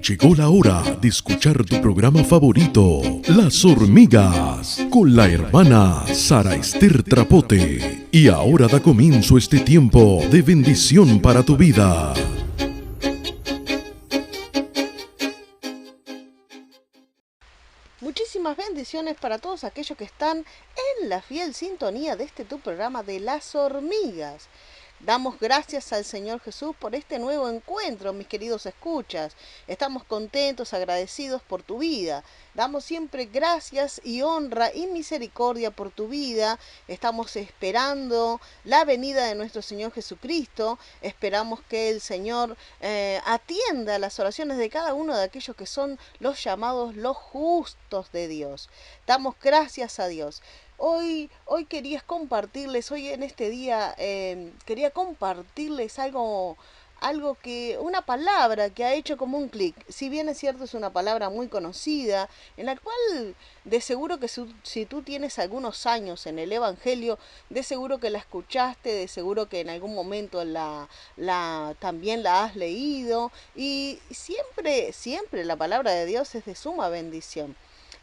Llegó la hora de escuchar tu programa favorito, Las Hormigas, con la hermana Sara Ester Trapote. Y ahora da comienzo este tiempo de bendición para tu vida. Muchísimas bendiciones para todos aquellos que están en la fiel sintonía de tu programa de Las Hormigas. Damos gracias al Señor Jesús por este nuevo encuentro, mis queridos escuchas. Estamos contentos, agradecidos por tu vida. Damos siempre gracias y honra y misericordia por tu vida. Estamos esperando la venida de nuestro Señor Jesucristo. Esperamos que el Señor atienda las oraciones de cada uno de aquellos que son los llamados los justos de Dios. Damos gracias a Dios. Hoy quería compartirles, hoy en este día, quería compartirles algo una palabra que ha hecho como un clic. Si bien es cierto, es una palabra muy conocida, en la cual de seguro que si tú tienes algunos años en el Evangelio, de seguro que la escuchaste, de seguro que en algún momento también la has leído, y siempre la palabra de Dios es de suma bendición.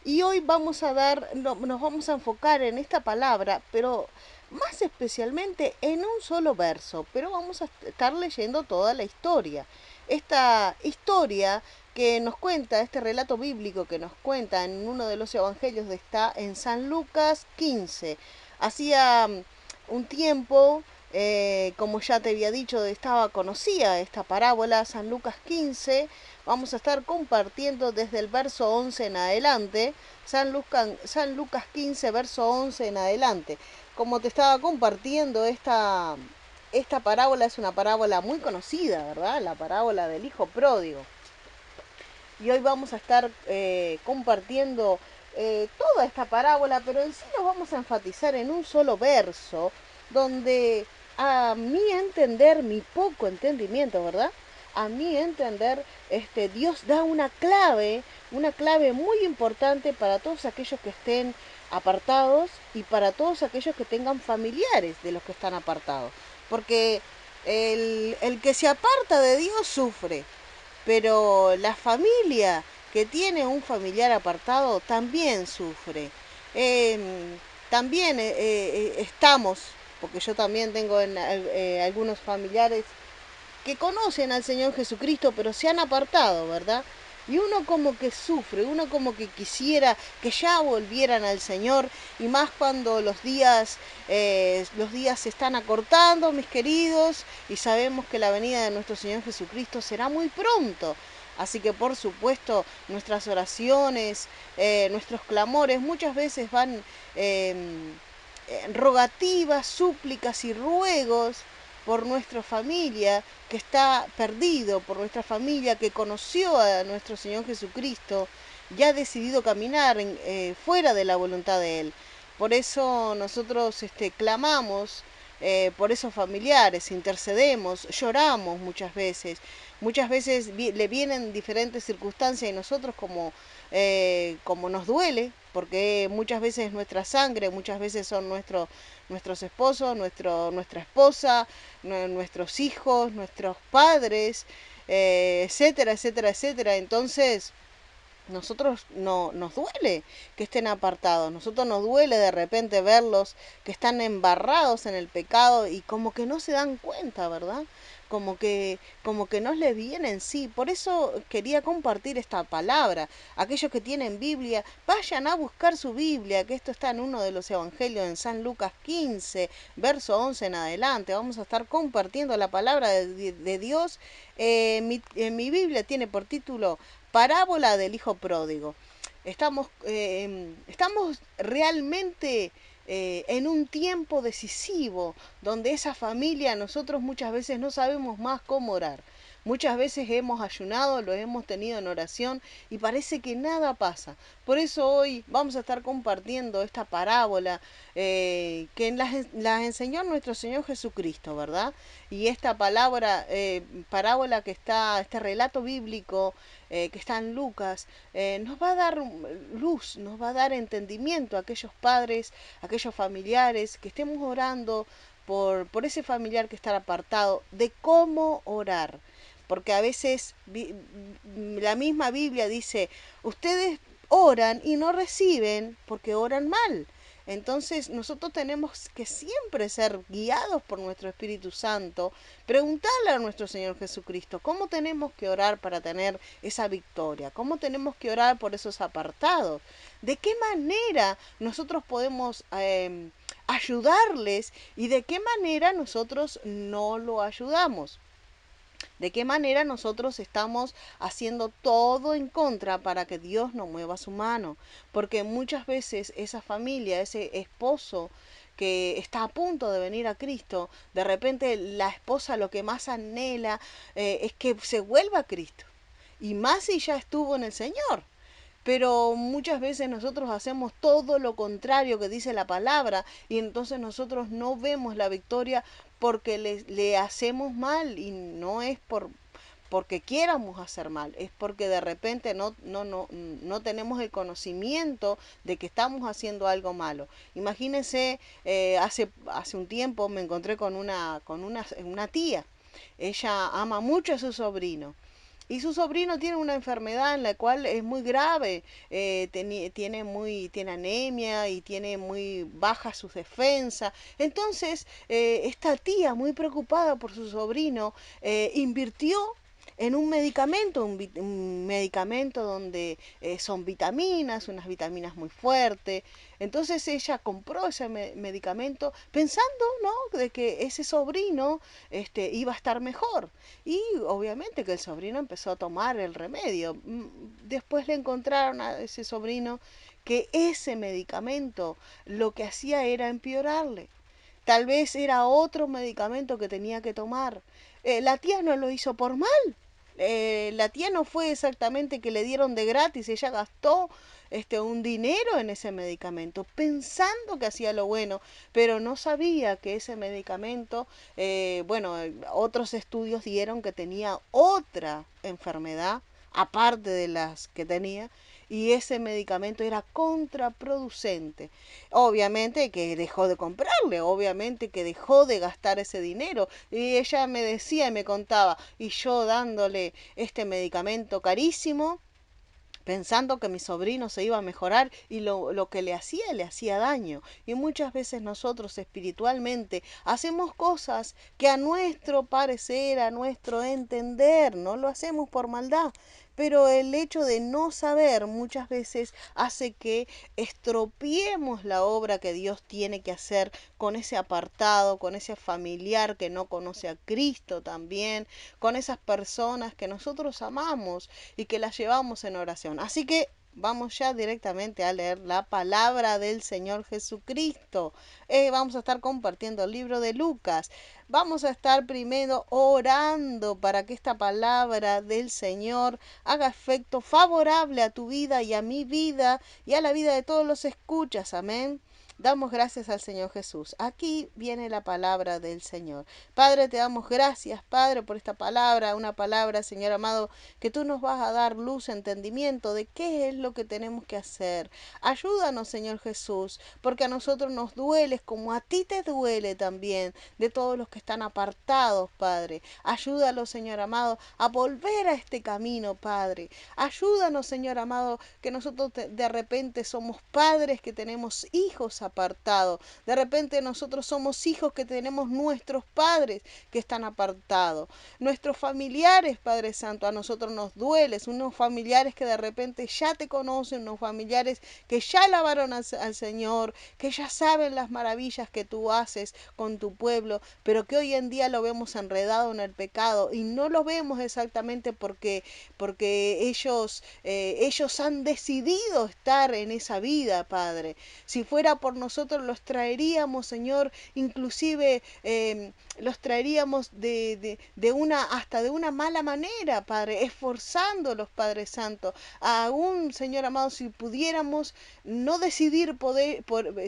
Y hoy nos vamos a enfocar en esta palabra, pero más especialmente en un solo verso, pero vamos a estar leyendo toda la historia. Esta historia que nos cuenta, este relato bíblico que nos cuenta en uno de los evangelios, está en San Lucas 15. Hacía un tiempo, como ya te había dicho, conocía esta parábola, San Lucas 15. Vamos a estar compartiendo desde el verso 11 en adelante, San Lucas 15, verso 11 en adelante. Como te estaba compartiendo, esta parábola es una parábola muy conocida, ¿verdad? La parábola del hijo pródigo. Y hoy vamos a estar compartiendo toda esta parábola, pero en sí nos vamos a enfatizar en un solo verso, donde a mi entender, mi poco entendimiento, ¿verdad? A mi entender, Dios da una clave muy importante para todos aquellos que estén apartados y para todos aquellos que tengan familiares de los que están apartados. Porque el que se aparta de Dios sufre, pero la familia que tiene un familiar apartado también sufre. También estamos, porque yo también tengo algunos familiares que conocen al Señor Jesucristo, pero se han apartado, ¿verdad? Y uno como que sufre, uno como que quisiera que ya volvieran al Señor, y más cuando los días se están acortando, mis queridos, y sabemos que la venida de nuestro Señor Jesucristo será muy pronto. Así que por supuesto nuestras oraciones, nuestros clamores muchas veces van rogativas, súplicas y ruegos por nuestra familia que está perdido, por nuestra familia que conoció a nuestro Señor Jesucristo, ya ha decidido caminar fuera de la voluntad de Él. Por eso nosotros clamamos por esos familiares, intercedemos, lloramos muchas veces. Muchas veces le vienen diferentes circunstancias y nosotros como nos duele, porque muchas veces es nuestra sangre, muchas veces son nuestros esposos, nuestra esposa, nuestros hijos, nuestros padres, etcétera, etcétera, etcétera. Entonces, nosotros nos duele que estén apartados, nosotros nos duele de repente verlos que están embarrados en el pecado y como que no se dan cuenta, ¿verdad? Como que no les viene en sí. Por eso quería compartir esta palabra. Aquellos que tienen Biblia, vayan a buscar su Biblia, que esto está en uno de los evangelios, en San Lucas 15, verso 11 en adelante. Vamos a estar compartiendo la palabra de Dios. Mi Biblia tiene por título Parábola del hijo pródigo. Estamos realmente en un tiempo decisivo donde esa familia nosotros muchas veces no sabemos más cómo orar. Muchas veces hemos ayunado, lo hemos tenido en oración y parece que nada pasa. Por eso hoy vamos a estar compartiendo esta parábola que las enseñó nuestro Señor Jesucristo, ¿verdad? Y esta parábola que está, este relato bíblico que está en Lucas, nos va a dar luz, nos va a dar entendimiento a aquellos padres, a aquellos familiares que estemos orando por ese familiar que está apartado, de cómo orar. porque a veces la misma Biblia dice, ustedes oran y no reciben porque oran mal. Entonces nosotros tenemos que siempre ser guiados por nuestro Espíritu Santo, preguntarle a nuestro Señor Jesucristo cómo tenemos que orar para tener esa victoria, cómo tenemos que orar por esos apartados, de qué manera nosotros podemos ayudarles y de qué manera nosotros no lo ayudamos. De qué manera nosotros estamos haciendo todo en contra para que Dios no mueva su mano. Porque muchas veces esa familia, ese esposo que está a punto de venir a Cristo, de repente la esposa lo que más anhela es que se vuelva a Cristo. Y más si ya estuvo en el Señor. Pero muchas veces nosotros hacemos todo lo contrario que dice la palabra y entonces nosotros no vemos la victoria porque le hacemos mal y no es porque quieramos hacer mal, es porque de repente no tenemos el conocimiento de que estamos haciendo algo malo. Imagínense, hace un tiempo me encontré con una tía. Ella ama mucho a su sobrino. Y su sobrino tiene una enfermedad en la cual es muy grave, tiene anemia y tiene muy baja sus defensas. Entonces, esta tía, muy preocupada por su sobrino, invirtió en un medicamento donde son vitaminas, unas vitaminas muy fuertes. Entonces ella compró ese medicamento pensando, ¿no?, de que ese sobrino iba a estar mejor. Y obviamente que el sobrino empezó a tomar el remedio. Después le encontraron a ese sobrino que ese medicamento lo que hacía era empeorarle. Tal vez era otro medicamento que tenía que tomar. La tía no lo hizo por mal. La tía no fue exactamente que le dieron de gratis, ella gastó un dinero en ese medicamento, pensando que hacía lo bueno, pero no sabía que ese medicamento, otros estudios dieron que tenía otra enfermedad, aparte de las que tenía, y ese medicamento era contraproducente. Obviamente que dejó de comprarle, obviamente que dejó de gastar ese dinero. Y ella me decía y me contaba, y yo dándole este medicamento carísimo, pensando que mi sobrino se iba a mejorar y lo que le hacía daño. Y muchas veces nosotros espiritualmente hacemos cosas que a nuestro parecer, a nuestro entender, no lo hacemos por maldad. Pero el hecho de no saber muchas veces hace que estropeemos la obra que Dios tiene que hacer con ese apartado, con ese familiar que no conoce a Cristo también, con esas personas que nosotros amamos y que las llevamos en oración. Así que vamos ya directamente a leer la palabra del Señor Jesucristo. Vamos a estar compartiendo el libro de Lucas. Vamos a estar primero orando para que esta palabra del Señor haga efecto favorable a tu vida y a mi vida y a la vida de todos los escuchas. Amén. Damos gracias al Señor Jesús. Aquí viene la palabra del Señor. Padre, te damos gracias, Padre, por esta palabra, una palabra, Señor amado, que tú nos vas a dar luz, entendimiento de qué es lo que tenemos que hacer. Ayúdanos, Señor Jesús, porque a nosotros nos duele como a ti te duele también de todos los que están apartados, Padre. Ayúdalos, Señor amado, a volver a este camino, Padre. Ayúdanos, Señor amado, que nosotros de repente somos padres que tenemos hijos apartados. De repente nosotros somos hijos que tenemos nuestros padres que están apartados. Nuestros familiares, Padre Santo, a nosotros nos duele. Unos familiares que de repente ya te conocen, unos familiares que ya alabaron al Señor, que ya saben las maravillas que tú haces con tu pueblo, pero que hoy en día lo vemos enredado en el pecado y no lo vemos exactamente porque ellos han decidido estar en esa vida, Padre. Si fuera por nosotros los traeríamos, Señor, inclusive los traeríamos hasta de una mala manera, Padre, esforzándolos, Padre Santo. Aún, Señor amado, si pudiéramos no decidir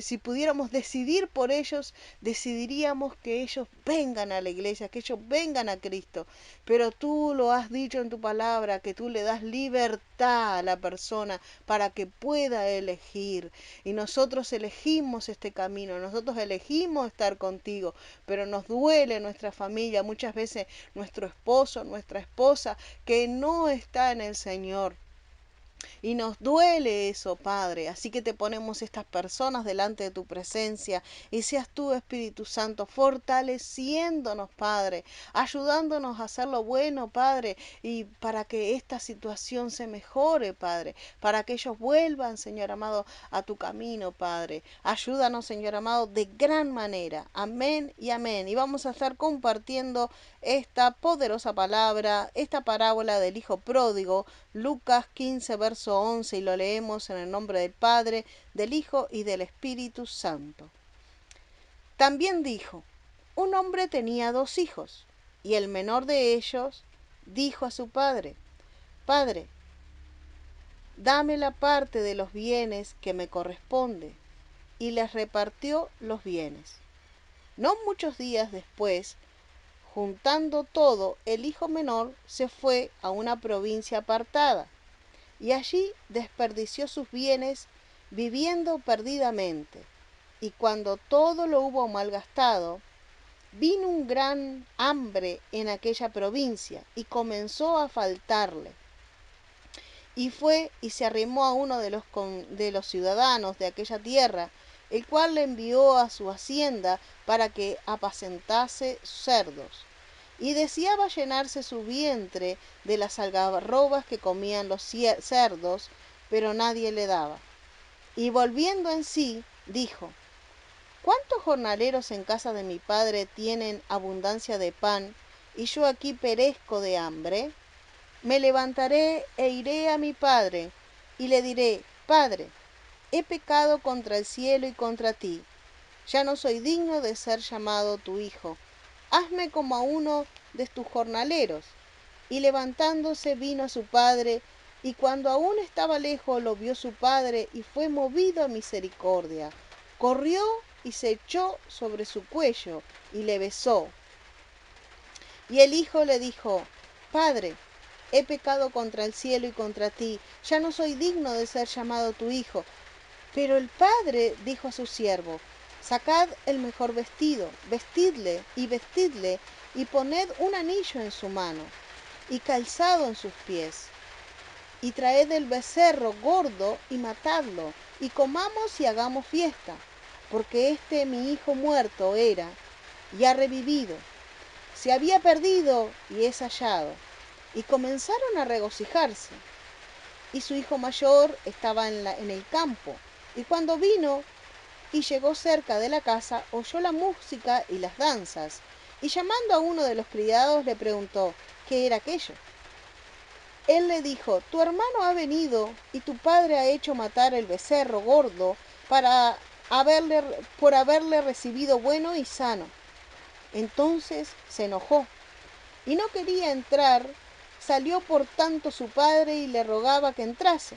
si pudiéramos decidir por ellos, decidiríamos que ellos vengan a la iglesia, que ellos vengan a Cristo. Pero tú lo has dicho en tu palabra, que tú le das libertad a la persona para que pueda elegir. Y nosotros elegimos elegimos este camino, nosotros elegimos estar contigo, pero nos duele nuestra familia, muchas veces nuestro esposo, nuestra esposa, que no está en el Señor. Y nos duele eso, Padre. Así que te ponemos estas personas delante de tu presencia y seas tú, Espíritu Santo, fortaleciéndonos, Padre, ayudándonos a hacer lo bueno, Padre, y para que esta situación se mejore, Padre, para que ellos vuelvan, Señor amado, a tu camino, Padre. Ayúdanos, Señor amado, de gran manera. Amén y amén. Y vamos a estar compartiendo esta poderosa palabra, esta parábola del Hijo Pródigo, Lucas 15, verso 11, y lo leemos en el nombre del Padre, del Hijo y del Espíritu Santo. También dijo, un hombre tenía 2 hijos, y el menor de ellos dijo a su padre, Padre, dame la parte de los bienes que me corresponde, y les repartió los bienes. No muchos días después, juntando todo, el hijo menor se fue a una provincia apartada, y allí desperdició sus bienes viviendo perdidamente. Y cuando todo lo hubo malgastado, vino un gran hambre en aquella provincia y comenzó a faltarle. Y fue y se arrimó a uno de los ciudadanos de aquella tierra, el cual le envió a su hacienda para que apacentase cerdos. Y deseaba llenarse su vientre de las algarrobas que comían los cerdos, pero nadie le daba. Y volviendo en sí, dijo, ¿cuántos jornaleros en casa de mi padre tienen abundancia de pan, y yo aquí perezco de hambre? Me levantaré e iré a mi padre, y le diré, Padre, he pecado contra el cielo y contra ti. Ya no soy digno de ser llamado tu hijo. Hazme como a uno de tus jornaleros. Y levantándose vino a su padre, y cuando aún estaba lejos lo vio su padre, y fue movido a misericordia. Corrió y se echó sobre su cuello, y le besó. Y el hijo le dijo, Padre, he pecado contra el cielo y contra ti, ya no soy digno de ser llamado tu hijo. Pero el padre dijo a su siervo, sacad el mejor vestido, vestidle, y poned un anillo en su mano, y calzado en sus pies. Y traed el becerro gordo, y matadlo, y comamos y hagamos fiesta, porque mi hijo muerto era, y ha revivido. Se había perdido, y es hallado. Y comenzaron a regocijarse. Y su hijo mayor estaba en el campo. Y cuando vino y llegó cerca de la casa, oyó la música y las danzas. Y llamando a uno de los criados le preguntó, ¿qué era aquello? Él le dijo, tu hermano ha venido y tu padre ha hecho matar el becerro gordo por haberle recibido bueno y sano. Entonces se enojó y no quería entrar. Salió por tanto su padre y le rogaba que entrase.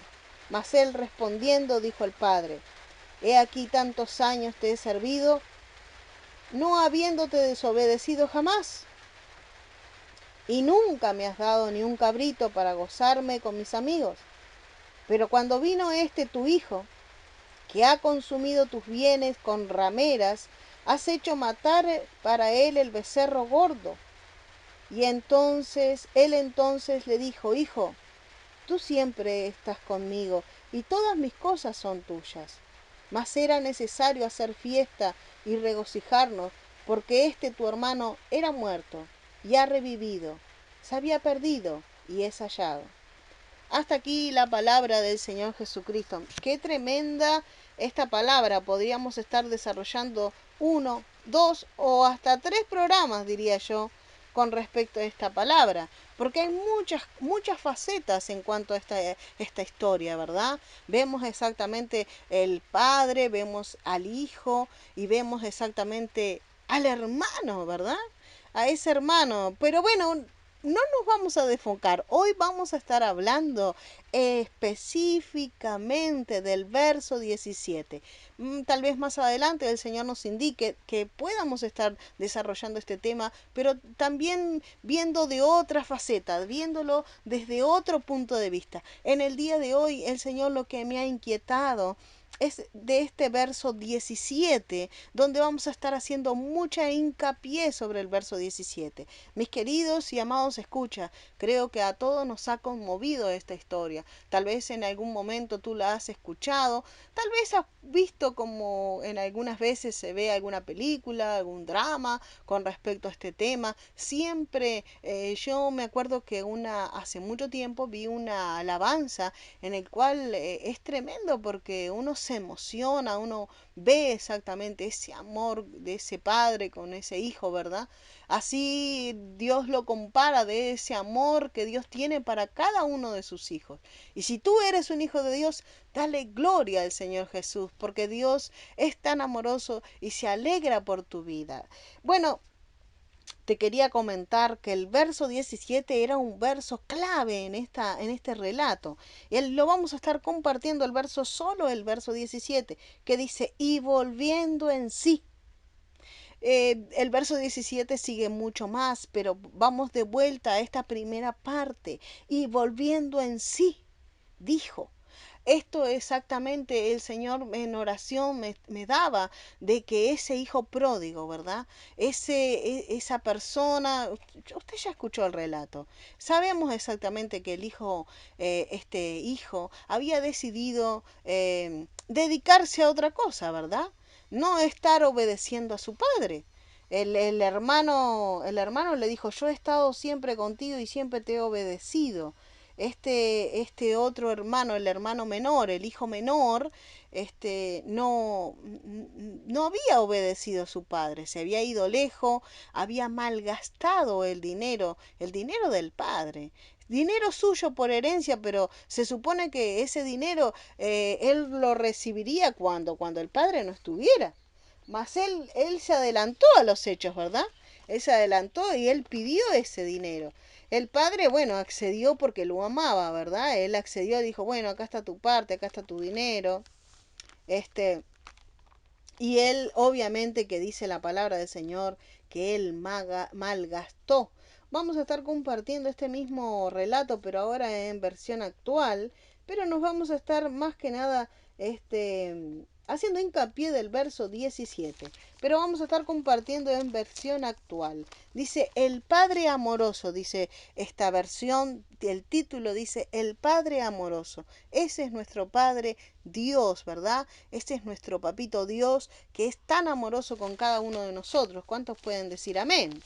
Mas él respondiendo dijo al padre, he aquí tantos años te he servido, no habiéndote desobedecido jamás, y nunca me has dado ni un cabrito para gozarme con mis amigos. Pero cuando vino tu hijo, que ha consumido tus bienes con rameras, has hecho matar para él el becerro gordo. Y él entonces le dijo, hijo, tú siempre estás conmigo, y todas mis cosas son tuyas. Mas era necesario hacer fiesta y regocijarnos, porque tu hermano era muerto, y ha revivido, se había perdido, y es hallado. Hasta aquí la palabra del Señor Jesucristo. Qué tremenda esta palabra. Podríamos estar desarrollando 1, 2 o hasta 3 programas, diría yo, con respecto a esta palabra, porque hay muchas facetas en cuanto a esta historia, ¿verdad? Vemos exactamente el padre, vemos al hijo y vemos exactamente al hermano, ¿verdad? A ese hermano, pero bueno, no nos vamos a desfocar. Hoy vamos a estar hablando específicamente del verso 17. Tal vez más adelante el Señor nos indique que podamos estar desarrollando este tema, pero también viendo de otra faceta, viéndolo desde otro punto de vista. En el día de hoy el Señor lo que me ha inquietado es de este verso 17, donde vamos a estar haciendo mucha hincapié sobre el verso 17. Mis queridos y amados escucha, creo que a todos nos ha conmovido esta historia. Tal vez en algún momento tú la has escuchado, tal vez has visto como en algunas veces se ve alguna película, algún drama con respecto a este tema. Siempre yo me acuerdo que hace mucho tiempo vi una alabanza en el cual es tremendo porque uno se emociona, uno ve exactamente ese amor de ese padre con ese hijo, ¿verdad? Así Dios lo compara de ese amor que Dios tiene para cada uno de sus hijos. Y si tú eres un hijo de Dios, dale gloria al Señor Jesús, porque Dios es tan amoroso y se alegra por tu vida. Bueno, te quería comentar que el verso 17 era un verso clave en este relato. Lo vamos a estar compartiendo el verso, solo el verso 17, que dice, y volviendo en sí. El verso 17 sigue mucho más, pero vamos de vuelta a esta primera parte. Y volviendo en sí, dijo. Esto exactamente el Señor en oración me daba de que ese hijo pródigo, ¿verdad? Esa persona, usted ya escuchó el relato. Sabemos exactamente que este hijo, había decidido dedicarse a otra cosa, ¿verdad? No estar obedeciendo a su padre. El hermano le dijo, yo he estado siempre contigo y siempre te he obedecido. Este otro hermano, el hermano menor, el hijo menor, no había obedecido a su padre, se había ido lejos, había malgastado el dinero del padre. Dinero suyo por herencia, pero se supone que ese dinero él lo recibiría cuando el padre no estuviera. Mas él se adelantó a los hechos, ¿verdad? Él se adelantó y él pidió ese dinero. El padre, bueno, accedió porque lo amaba, ¿verdad? Él accedió y dijo, bueno, acá está tu parte, acá está tu dinero. Este, y él, obviamente, que dice la palabra del Señor, que él malgastó. Vamos a estar compartiendo este mismo relato, pero ahora en versión actual. Pero nos vamos a estar más que nada haciendo hincapié del verso 17. Pero vamos a estar compartiendo en versión actual. Dice, el Padre amoroso, dice esta versión, el título dice, el Padre amoroso. Ese es nuestro Padre Dios, ¿verdad? Este es nuestro papito Dios que es tan amoroso con cada uno de nosotros. ¿Cuántos pueden decir amén?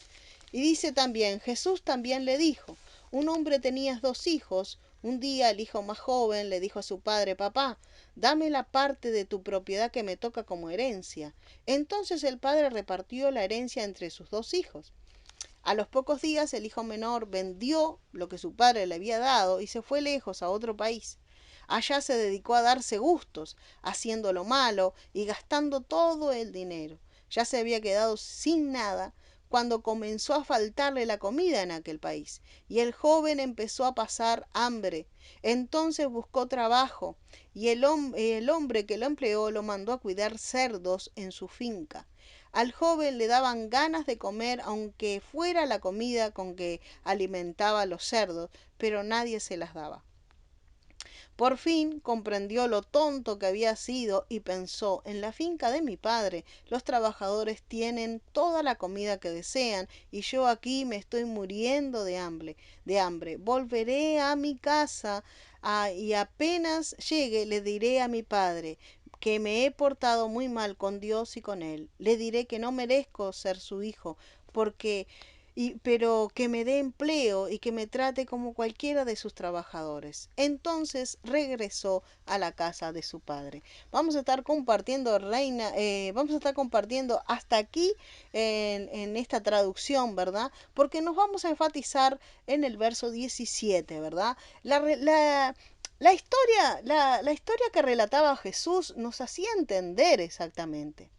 Y dice también, Jesús también le dijo, un hombre tenía dos hijos. Un día el hijo más joven le dijo a su padre, papá, dame la parte de tu propiedad que me toca como herencia. Entonces el padre repartió la herencia entre sus dos hijos. A los pocos días el hijo menor vendió lo que su padre le había dado y se fue lejos a otro país. Allá se dedicó a darse gustos, haciendo lo malo y gastando todo el dinero. Ya se había quedado sin nada cuando comenzó a faltarle la comida en aquel país, y el joven empezó a pasar hambre. Entonces buscó trabajo, y el hombre que lo empleó lo mandó a cuidar cerdos en su finca. Al joven le daban ganas de comer, aunque fuera la comida con que alimentaba a los cerdos, pero nadie se las daba. Por fin comprendió lo tonto que había sido y pensó, en la finca de mi padre los trabajadores tienen toda la comida que desean y yo aquí me estoy muriendo de hambre. Volveré a mi casa y apenas llegue le diré a mi padre que me he portado muy mal con Dios y con él. Le diré que no merezco ser su hijo, porque pero que me dé empleo y que me trate como cualquiera de sus trabajadores. Entonces regresó a la casa de su padre. Vamos a estar compartiendo, vamos a estar compartiendo hasta aquí en esta traducción, ¿verdad? Porque nos vamos a enfatizar en el verso 17, ¿verdad? La historia que relataba Jesús nos hacía entender exactamente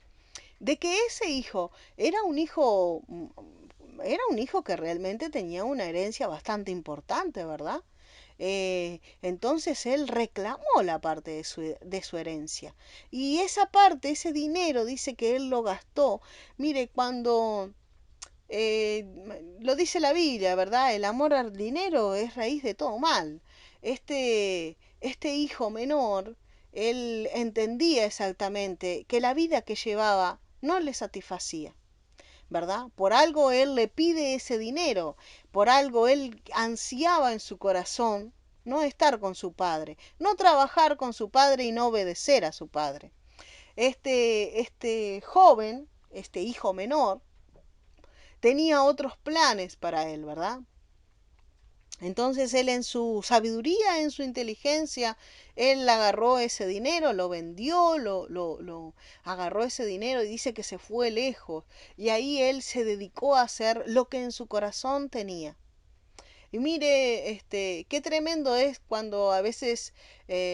de que ese hijo era un hijo que realmente tenía una herencia bastante importante, ¿verdad? Entonces él reclamó la parte de su herencia. Y esa parte, ese dinero, dice que él lo gastó. Mire, cuando eh, lo dice la Biblia, ¿verdad? El amor al dinero es raíz de todo mal. Este hijo menor él entendía exactamente que la vida que llevaba no le satisfacía, ¿verdad? Por algo él le pide ese dinero, por algo él ansiaba en su corazón no estar con su padre, no trabajar con su padre y no obedecer a su padre. Este joven, este hijo menor, tenía otros planes para él, ¿verdad? Entonces él en su sabiduría, en su inteligencia, él agarró ese dinero, lo vendió, lo agarró ese dinero y dice que se fue lejos. Y ahí él se dedicó a hacer lo que en su corazón tenía. Y mire, qué tremendo es cuando a veces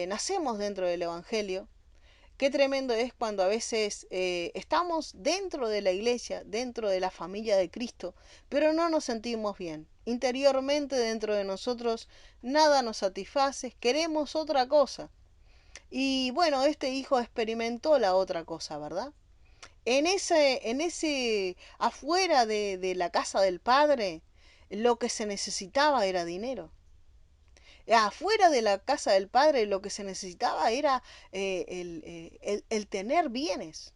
nacemos dentro del Evangelio. Qué tremendo es cuando a veces estamos dentro de la iglesia, dentro de la familia de Cristo, pero no nos sentimos bien. Interiormente dentro de nosotros nada nos satisface, queremos otra cosa. Y bueno, este hijo experimentó la otra cosa, ¿verdad? Afuera de la casa del padre, lo que se necesitaba era dinero. Afuera de la casa del padre lo que se necesitaba era el tener bienes.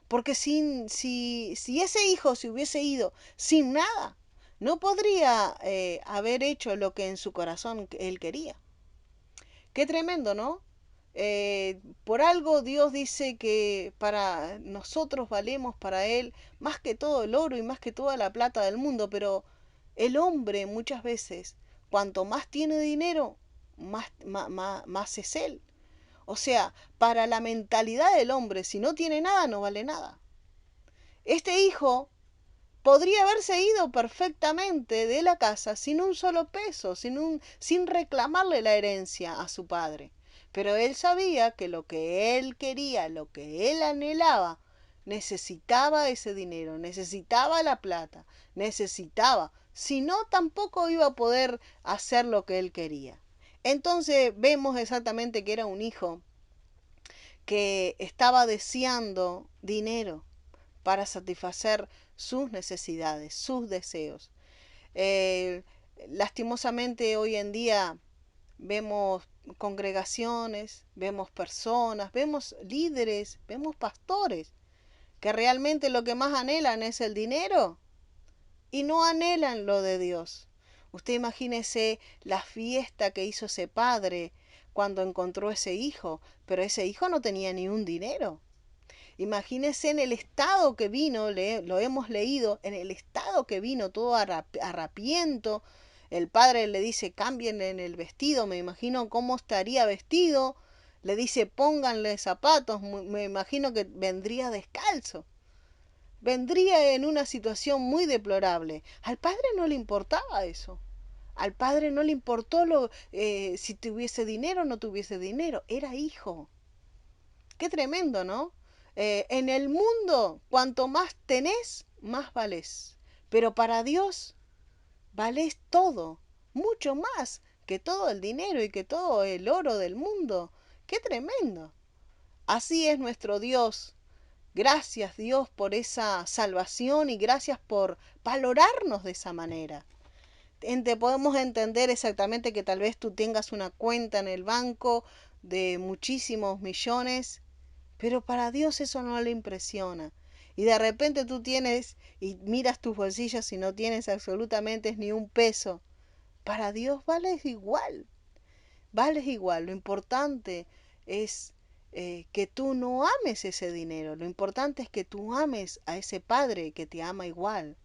Porque si ese hijo se hubiese ido sin nada, no podría haber hecho lo que en su corazón él quería. Qué tremendo, ¿no? Por algo Dios dice que para nosotros valemos para Él más que todo el oro y más que toda la plata del mundo, pero el hombre muchas veces, cuanto más tiene dinero, más es Él. O sea, para la mentalidad del hombre, si no tiene nada, no vale nada. Este hijo podría haberse ido perfectamente de la casa sin un solo peso, sin reclamarle la herencia a su padre. Pero él sabía que lo que él quería, lo que él anhelaba, necesitaba ese dinero, necesitaba la plata, necesitaba. Si no, tampoco iba a poder hacer lo que él quería. Entonces vemos exactamente que era un hijo que estaba deseando dinero para satisfacer sus necesidades, sus deseos. Eh, Lastimosamente hoy en día vemos congregaciones, vemos personas, vemos líderes, vemos pastores que realmente lo que más anhelan es el dinero y no anhelan lo de Dios. Usted imagínese la fiesta que hizo ese padre cuando encontró ese hijo, pero ese hijo no tenía ni un dinero. Imagínese en el estado que vino, lo hemos leído, en el estado que vino, todo harapiento. El padre le dice, cámbienle en el vestido, me imagino cómo estaría vestido. Le dice, pónganle zapatos, me imagino que vendría descalzo. Vendría en una situación muy deplorable. Al padre no le importaba eso. Al padre no le importó si tuviese dinero o no tuviese dinero. Era hijo. Qué tremendo, ¿no? En el mundo, cuanto más tenés, más valés. Pero para Dios, valés todo, mucho más que todo el dinero y que todo el oro del mundo. Qué tremendo. Así es nuestro Dios. Gracias Dios por esa salvación y gracias por valorarnos de esa manera. Podemos entender exactamente que tal vez tú tengas una cuenta en el banco de muchísimos millones, pero para Dios eso no le impresiona. Y de repente tú tienes y miras tus bolsillos y no tienes absolutamente ni un peso. Para Dios vales igual. Vales igual. Lo importante es que tú no ames ese dinero. Lo importante es que tú ames a ese padre que te ama igual.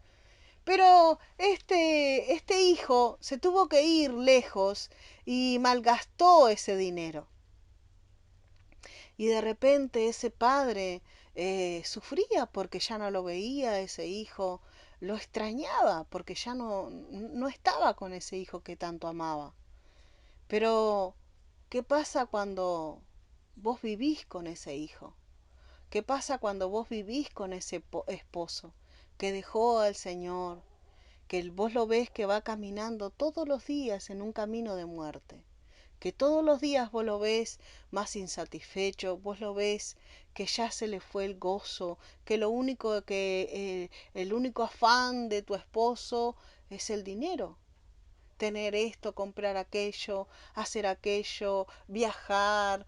Pero este hijo se tuvo que ir lejos y malgastó ese dinero. Y de repente ese padre sufría porque ya no lo veía, ese hijo lo extrañaba porque ya no estaba con ese hijo que tanto amaba. Pero, ¿qué pasa cuando vos vivís con ese hijo? ¿Qué pasa cuando vos vivís con ese esposo que dejó al Señor, que vos lo ves que va caminando todos los días en un camino de muerte? Que todos los días vos lo ves más insatisfecho, vos lo ves que ya se le fue el gozo, que el único afán de tu esposo es el dinero. tener esto, comprar aquello, hacer aquello, viajar,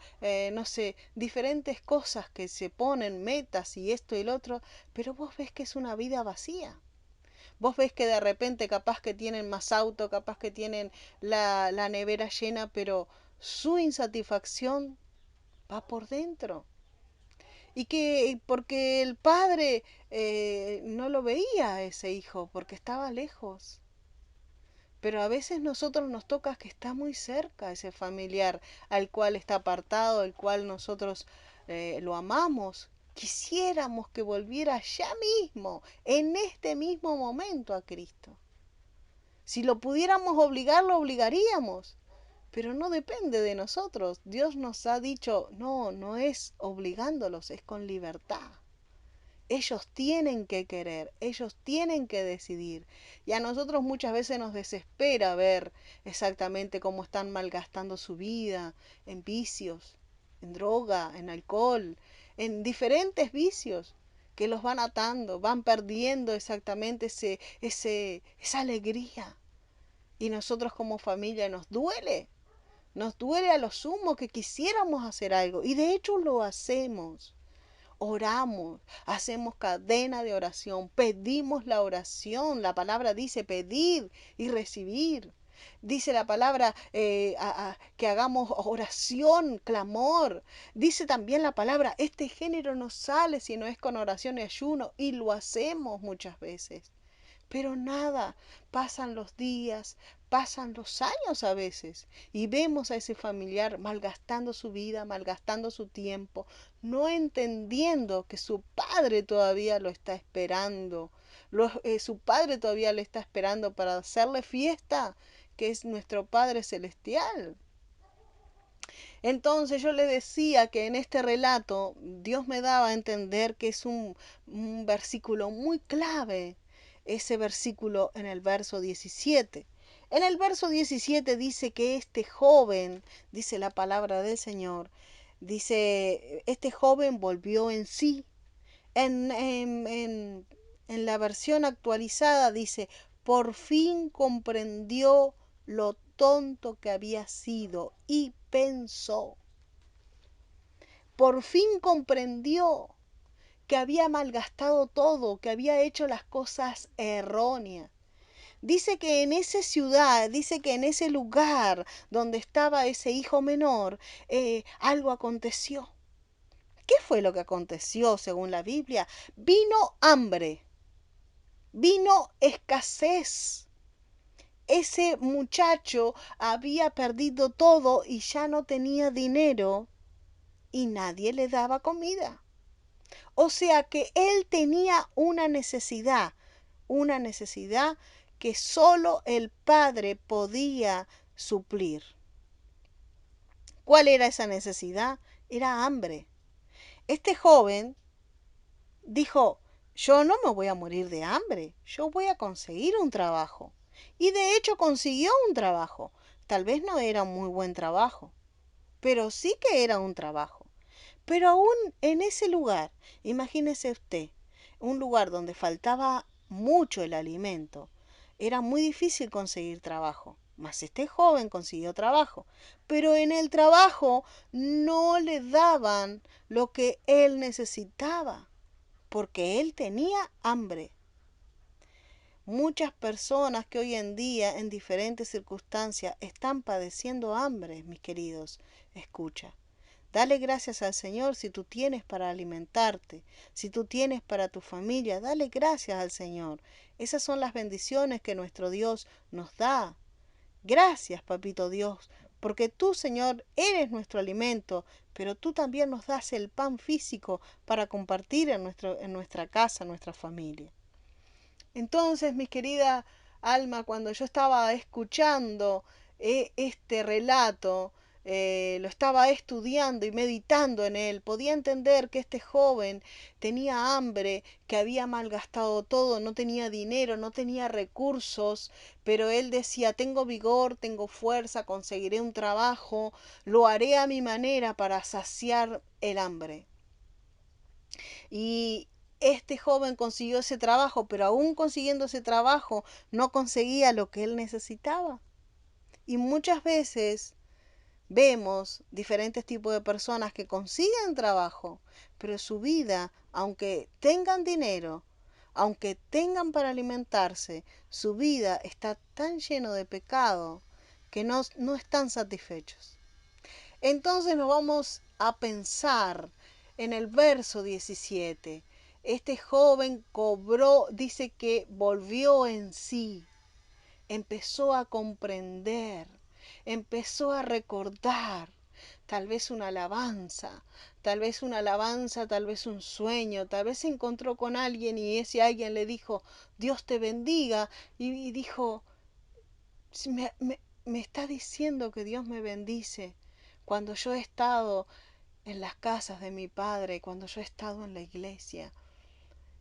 no sé, diferentes cosas que se ponen, metas y esto y lo otro, pero vos ves que es una vida vacía. Vos ves que de repente capaz que tienen más auto, capaz que tienen la nevera llena, pero su insatisfacción va por dentro. Y que porque el padre no lo veía a ese hijo, porque estaba lejos. Pero a veces nosotros nos toca que está muy cerca ese familiar al cual está apartado, al cual nosotros lo amamos. Quisiéramos que volviera ya mismo, en este mismo momento a Cristo. Si lo pudiéramos obligar, lo obligaríamos. Pero no depende de nosotros. Dios nos ha dicho, no, no es obligándolos, es con libertad. Ellos tienen que querer, ellos tienen que decidir. Y a nosotros muchas veces nos desespera ver exactamente cómo están malgastando su vida en vicios, en droga, en alcohol, en diferentes vicios que los van atando, van perdiendo exactamente esa alegría. Y nosotros como familia nos duele a lo sumo que quisiéramos hacer algo. Y de hecho lo hacemos. Oramos, hacemos cadena de oración, pedimos la oración. La palabra dice pedir y recibir. Dice la palabra que hagamos oración, clamor. Dice también la palabra, este género no sale si no es con oración y ayuno. Y lo hacemos muchas veces. Pero nada, pasan los días, pasan los años a veces y vemos a ese familiar malgastando su vida, malgastando su tiempo, no entendiendo que su padre todavía lo está esperando, su padre todavía le está esperando para hacerle fiesta, que es nuestro Padre Celestial. Entonces yo le decía que en este relato Dios me daba a entender que es un versículo muy clave, ese versículo en el verso 17. En el verso 17 dice que este joven, dice la palabra del Señor, dice, este joven volvió en sí. En la versión actualizada dice, por fin comprendió lo tonto que había sido y pensó. Por fin comprendió que había malgastado todo, que había hecho las cosas erróneas. Dice que en esa ciudad, dice que en ese lugar donde estaba ese hijo menor, algo aconteció. ¿Qué fue lo que aconteció según la Biblia? Vino hambre, vino escasez. Ese muchacho había perdido todo y ya no tenía dinero y nadie le daba comida. O sea que él tenía una necesidad que solo el Padre podía suplir. ¿Cuál era esa necesidad? Era hambre. Este joven dijo, yo no me voy a morir de hambre, yo voy a conseguir un trabajo. Y de hecho consiguió un trabajo. Tal vez no era un muy buen trabajo, pero sí que era un trabajo. Pero aún en ese lugar, imagínese usted, un lugar donde faltaba mucho el alimento, era muy difícil conseguir trabajo. Mas este joven consiguió trabajo, pero en el trabajo no le daban lo que él necesitaba, porque él tenía hambre. Muchas personas que hoy en día en diferentes circunstancias están padeciendo hambre, mis queridos, escucha. Dale gracias al Señor si tú tienes para alimentarte, si tú tienes para tu familia, dale gracias al Señor. Esas son las bendiciones que nuestro Dios nos da. Gracias, Papito Dios, porque tú, Señor, eres nuestro alimento, pero tú también nos das el pan físico para compartir en nuestra casa, en nuestra familia. Entonces, mi querida Alma, cuando yo estaba escuchando este relato, lo estaba estudiando y meditando en él, podía entender que este joven tenía hambre, que había malgastado todo, no tenía dinero, no tenía recursos, pero él decía, tengo vigor, tengo fuerza, conseguiré un trabajo, lo haré a mi manera para saciar el hambre. Y este joven consiguió ese trabajo, pero aún consiguiendo ese trabajo no conseguía lo que él necesitaba. Y muchas veces vemos diferentes tipos de personas que consiguen trabajo, pero su vida, aunque tengan dinero, aunque tengan para alimentarse, su vida está tan lleno de pecado que no están satisfechos. Entonces nos vamos a pensar en el verso 17. Este joven cobró, dice que volvió en sí, empezó a comprender, empezó a recordar, tal vez una alabanza, tal vez una alabanza, tal vez un sueño, tal vez se encontró con alguien y ese alguien le dijo, Dios te bendiga, y dijo, me está diciendo que Dios me bendice cuando yo he estado en las casas de mi padre, cuando yo he estado en la iglesia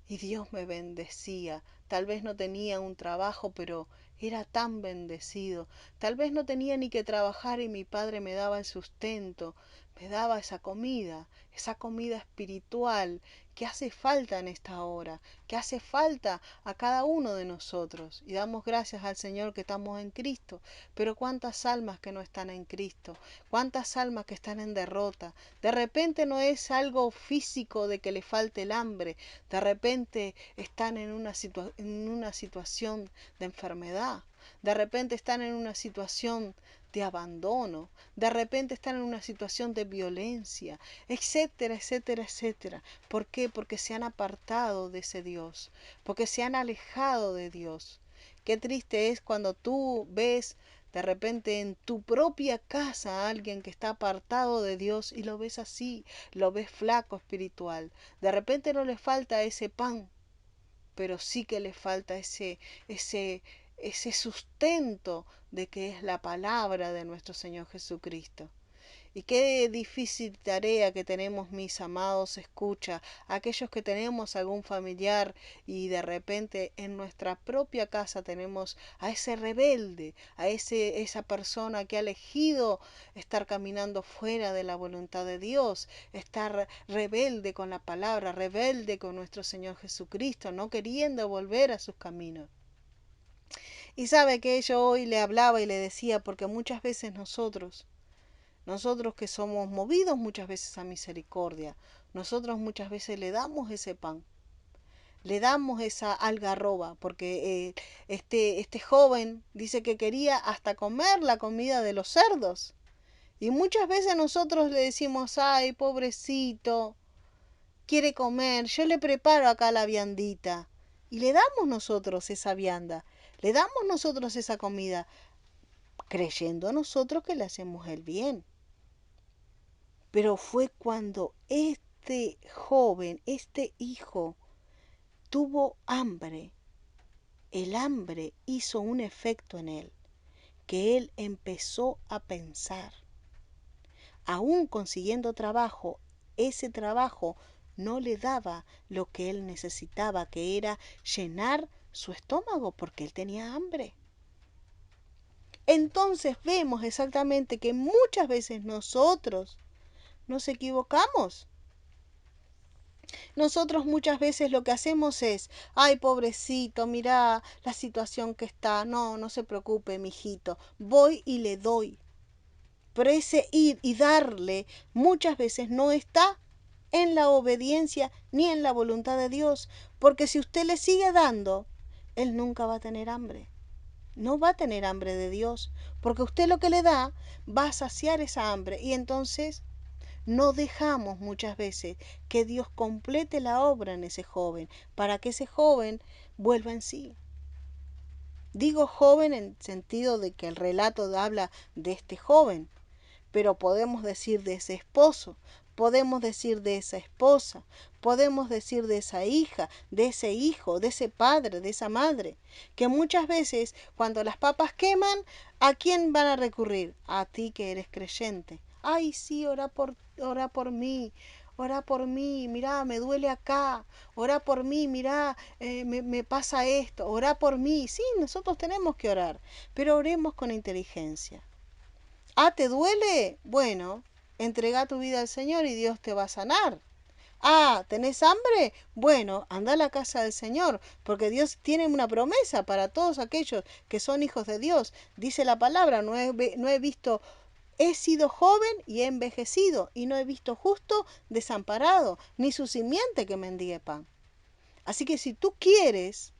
y Dios me bendecía. Tal vez no tenía un trabajo, pero era tan bendecido. Tal vez no tenía ni que trabajar y mi padre me daba el sustento, me daba esa comida espiritual que hace falta en esta hora, que hace falta a cada uno de nosotros. Y damos gracias al Señor que estamos en Cristo. Pero cuántas almas que no están en Cristo, cuántas almas que están en derrota. De repente no es algo físico de que le falte el hambre, de repente están en una situación de enfermedad, de repente están en una situación de abandono, de repente están en una situación de violencia, etcétera, etcétera, etcétera. ¿Por qué? Porque se han apartado de ese Dios, porque se han alejado de Dios. Qué triste es cuando tú ves de repente en tu propia casa a alguien que está apartado de Dios y lo ves así, lo ves flaco espiritual. De repente no le falta ese pan, pero sí que le falta ese sustento de que es la palabra de nuestro Señor Jesucristo. Y qué difícil tarea que tenemos, mis amados, escucha, aquellos que tenemos algún familiar y de repente en nuestra propia casa tenemos a ese rebelde, esa persona que ha elegido estar caminando fuera de la voluntad de Dios, estar rebelde con la palabra, rebelde con nuestro Señor Jesucristo, no queriendo volver a sus caminos. Y sabe que yo hoy le hablaba y le decía, porque muchas veces nosotros que somos movidos muchas veces a misericordia, nosotros muchas veces le damos ese pan, le damos esa algarroba, porque este joven dice que quería hasta comer la comida de los cerdos. Y muchas veces nosotros le decimos, ay, pobrecito, quiere comer, yo le preparo acá la viandita. Y le damos nosotros esa vianda, le damos nosotros esa comida, creyendo nosotros que le hacemos el bien. Pero fue cuando este joven, este hijo, tuvo hambre. El hambre hizo un efecto en él, que él empezó a pensar. Aún consiguiendo trabajo, ese trabajo no le daba lo que él necesitaba, que era llenar su estómago, porque él tenía hambre. Entonces vemos exactamente que muchas veces nosotros nos equivocamos. Nosotros muchas veces lo que hacemos es, ay, pobrecito, mira la situación que está. No, no se preocupe, mijito, voy y le doy. Pero ese ir y darle muchas veces no está en la obediencia ni en la voluntad de Dios, porque si usted le sigue dando, él nunca va a tener hambre. No va a tener hambre de Dios, porque usted lo que le da va a saciar esa hambre y entonces no dejamos muchas veces que Dios complete la obra en ese joven, para que ese joven vuelva en sí. Digo joven en sentido de que el relato habla de este joven, pero podemos decir de ese esposo, podemos decir de esa esposa, podemos decir de esa hija, de ese hijo, de ese padre, de esa madre, que muchas veces cuando las papas queman, ¿a quién van a recurrir? A ti que eres creyente. Ay, sí, ora por mí, mirá, me duele acá, ora por mí, mirá, me pasa esto, ora por mí. Sí, nosotros tenemos que orar, pero oremos con inteligencia. Ah, ¿te duele? Bueno, entrega tu vida al Señor y Dios te va a sanar. Ah, ¿tenés hambre? Bueno, anda a la casa del Señor, porque Dios tiene una promesa para todos aquellos que son hijos de Dios. Dice la palabra, no he visto, he sido joven y he envejecido, y no he visto justo desamparado, ni su simiente que mendigue pan. Así que si tú quieres,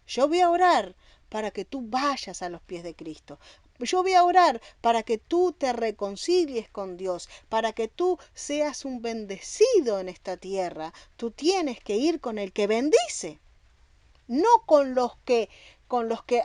yo voy a orar para que tú vayas a los pies de Cristo. Yo voy a orar para que tú te reconcilies con Dios, para que tú seas un bendecido en esta tierra. Tú tienes que ir con el que bendice, no con los que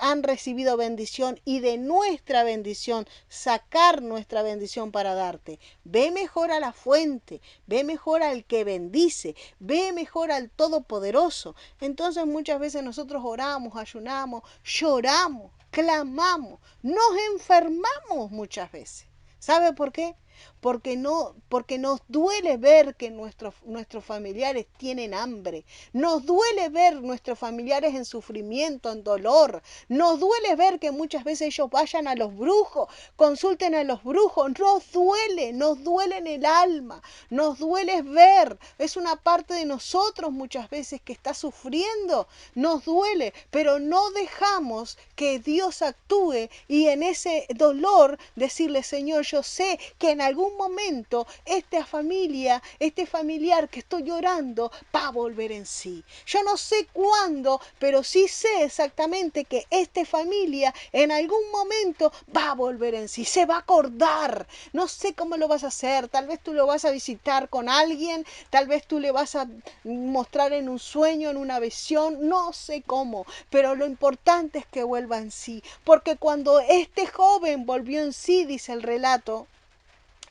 han recibido bendición y de nuestra bendición sacar nuestra bendición para darte. Ve mejor a la fuente, ve mejor al que bendice, ve mejor al Todopoderoso. Entonces muchas veces nosotros oramos, ayunamos, lloramos, clamamos, nos enfermamos muchas veces. ¿Sabe por qué? Porque nos duele ver que nuestros familiares tienen hambre. Nos duele ver nuestros familiares en sufrimiento, en dolor. Nos duele ver que muchas veces ellos vayan a los brujos, consulten a los brujos. Nos duele en el alma. Nos duele ver. Es una parte de nosotros muchas veces que está sufriendo. Nos duele, pero no dejamos que Dios actúe y en ese dolor decirle, Señor, yo sé que en algún momento esta familia, este familiar que estoy llorando va a volver en sí. Yo no sé cuándo, pero sí sé exactamente que esta familia en algún momento va a volver en sí, se va a acordar. No sé cómo lo vas a hacer, tal vez tú lo vas a visitar con alguien, tal vez tú le vas a mostrar en un sueño, en una visión, no sé cómo, pero lo importante es que vuelva en sí, porque cuando este joven volvió en sí, dice el relato,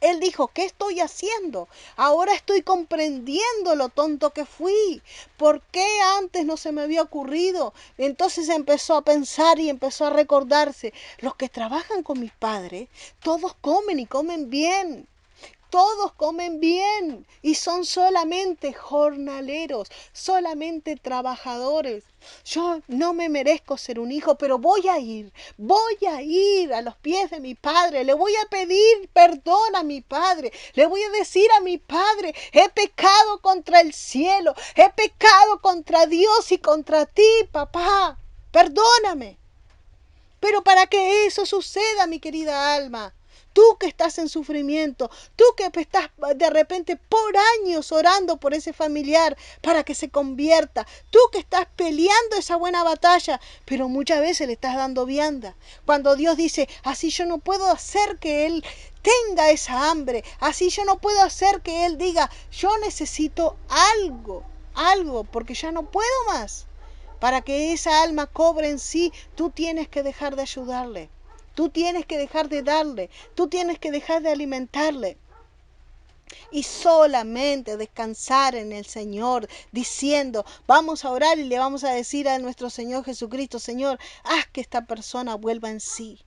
él dijo, ¿qué estoy haciendo? Ahora estoy comprendiendo lo tonto que fui. ¿Por qué antes no se me había ocurrido? Entonces empezó a pensar y empezó a recordarse. Los que trabajan con mis padres, todos comen y comen bien. Todos comen bien y son solamente jornaleros, solamente trabajadores. Yo no me merezco ser un hijo, pero voy a ir a los pies de mi padre, le voy a pedir perdón a mi padre, le voy a decir a mi padre, he pecado contra el cielo, he pecado contra Dios y contra ti, papá, perdóname. Pero para que eso suceda, mi querida alma, tú que estás en sufrimiento, tú que estás de repente por años orando por ese familiar para que se convierta, tú que estás peleando esa buena batalla, pero muchas veces le estás dando vianda. Cuando Dios dice, así yo no puedo hacer que él tenga esa hambre, así yo no puedo hacer que él diga, yo necesito algo, porque ya no puedo más. Para que esa alma cobre en sí, tú tienes que dejar de ayudarle. Tú tienes que dejar de darle. Tú tienes que dejar de alimentarle. Y solamente descansar en el Señor, diciendo, vamos a orar y le vamos a decir a nuestro Señor Jesucristo, Señor, haz que esta persona vuelva en sí.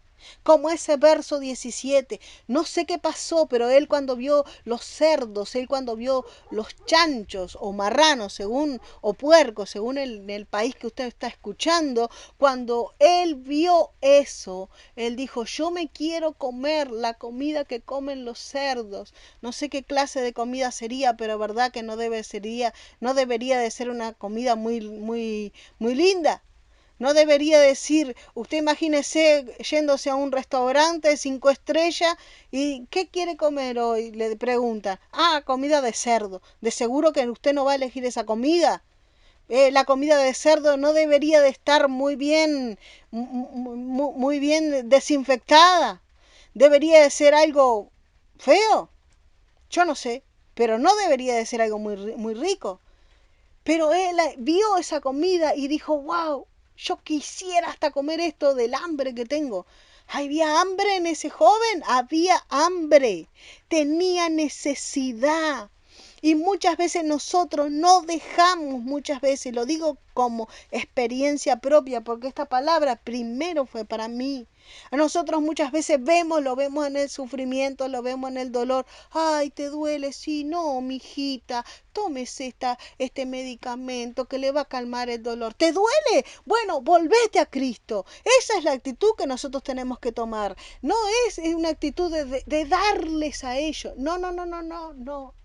Como ese verso 17, no sé qué pasó, pero él cuando vio los cerdos, él cuando vio los chanchos o marranos, según, o puercos, según el país que usted está escuchando, cuando él vio eso, él dijo, yo me quiero comer la comida que comen los cerdos. No sé qué clase de comida sería, pero verdad que no debería de ser una comida muy linda. No debería decir, usted imagínese yéndose a un restaurante 5 estrellas y ¿qué quiere comer hoy? Le pregunta. Ah, comida de cerdo. De seguro que usted no va a elegir esa comida. La comida de cerdo no debería de estar muy bien desinfectada. Debería de ser algo feo. Yo no sé, pero no debería de ser algo muy rico. Pero él vio esa comida y dijo, wow, yo quisiera hasta comer esto del hambre que tengo. ¿Había hambre en ese joven? Había hambre. Tenía necesidad. Y muchas veces nosotros no dejamos, muchas veces, lo digo como experiencia propia, porque esta palabra primero fue para mí. A nosotros muchas veces lo vemos en el sufrimiento, lo vemos en el dolor. Ay, ¿te duele? Sí, no, mijita. tómese este medicamento que le va a calmar el dolor. ¿Te duele? Bueno, volvete a Cristo. Esa es la actitud que nosotros tenemos que tomar. No es una actitud de darles a ellos.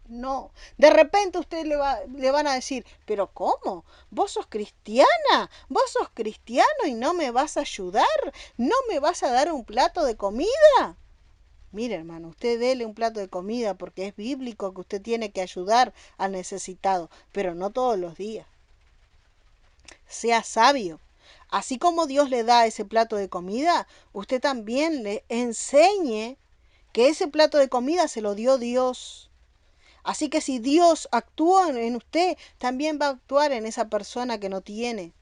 No. De repente usted le van a decir, pero ¿cómo? ¿Vos sos cristiana? ¿Vos sos cristiano y no me vas a ayudar? ¿No me vas a dar un plato de comida? Mire, hermano, usted dele un plato de comida porque es bíblico que usted tiene que ayudar al necesitado, pero no todos los días. Sea sabio. Así como Dios le da ese plato de comida, usted también le enseñe que ese plato de comida se lo dio Dios. Así que si Dios actúa en usted, también va a actuar en esa persona que no tiene.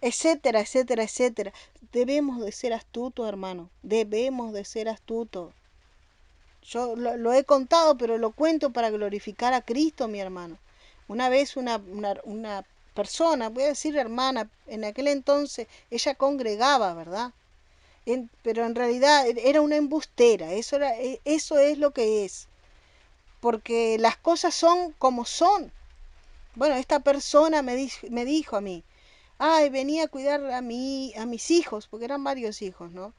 Etcétera, etcétera, etcétera. Debemos de ser astutos, hermano. Debemos de ser astutos. Yo lo he contado, pero lo cuento para glorificar a Cristo, mi hermano. Una vez una persona, voy a decir hermana, en aquel entonces ella congregaba, ¿verdad? Pero en realidad era una embustera, eso es lo que es. Porque las cosas son como son. Bueno, esta persona me dijo a mí, ay, venía a cuidar a mis hijos, porque eran varios hijos, ¿no?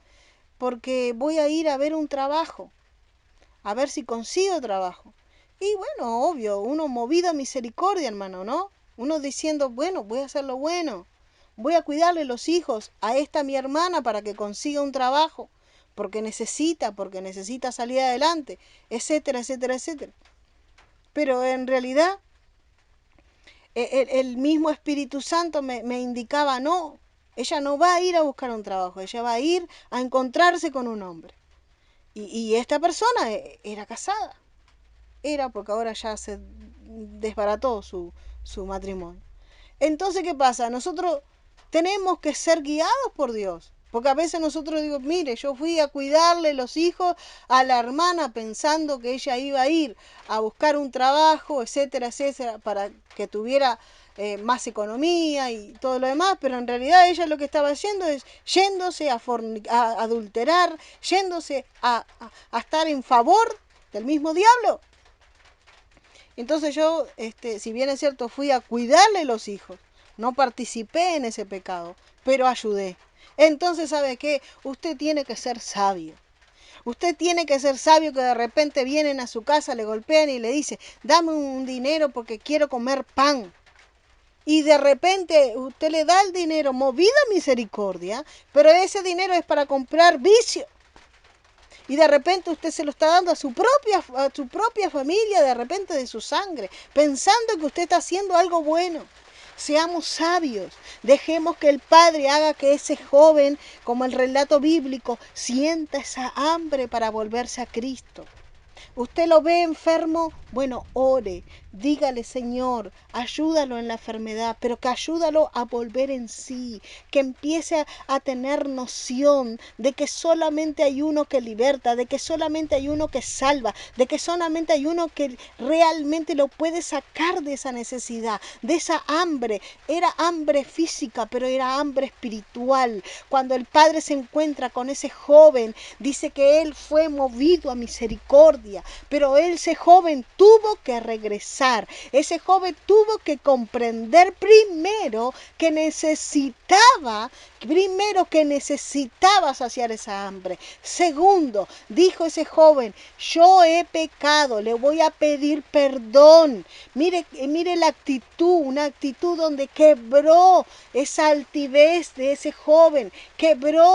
Porque voy a ir a ver un trabajo, a ver si consigo trabajo. Y bueno, obvio, uno movido a misericordia, hermano, ¿no? Uno diciendo, bueno, voy a hacer lo bueno, voy a cuidarle los hijos a esta mi hermana para que consiga un trabajo, porque necesita salir adelante, etcétera, etcétera, etcétera. Pero en realidad el mismo Espíritu Santo me indicaba, no, ella no va a ir a buscar un trabajo, ella va a ir a encontrarse con un hombre. Y esta persona era casada, era porque ahora ya se desbarató su matrimonio. Entonces, ¿qué pasa? Nosotros tenemos que ser guiados por Dios. Porque a veces nosotros digo, mire, yo fui a cuidarle los hijos a la hermana pensando que ella iba a ir a buscar un trabajo, etcétera, etcétera, para que tuviera más economía y todo lo demás, pero en realidad ella lo que estaba haciendo es yéndose a adulterar, yéndose a estar en favor del mismo diablo. Entonces yo, si bien es cierto, fui a cuidarle los hijos, no participé en ese pecado, pero ayudé. Entonces, ¿sabe qué? Usted tiene que ser sabio. Usted tiene que ser sabio que de repente vienen a su casa, le golpean y le dicen, dame un dinero porque quiero comer pan. Y de repente usted le da el dinero movido a misericordia, pero ese dinero es para comprar vicio. Y de repente usted se lo está dando a su propia familia, de repente de su sangre, pensando que usted está haciendo algo bueno. Seamos sabios, dejemos que el Padre haga que ese joven, como el relato bíblico, sienta esa hambre para volverse a Cristo. ¿Usted lo ve enfermo? Bueno, ore, dígale, Señor, ayúdalo en la enfermedad, pero que ayúdalo a volver en sí, que empiece a tener noción de que solamente hay uno que liberta, de que solamente hay uno que salva, de que solamente hay uno que realmente lo puede sacar de esa necesidad, de esa hambre. Era hambre física, pero era hambre espiritual. Cuando el Padre se encuentra con ese joven, dice que él fue movido a misericordia, pero ese joven tuvo que regresar. Ese joven tuvo que comprender primero que necesitaba saciar esa hambre. Segundo, dijo ese joven, yo he pecado, le voy a pedir perdón. Mire la actitud, una actitud donde quebró esa altivez de ese joven,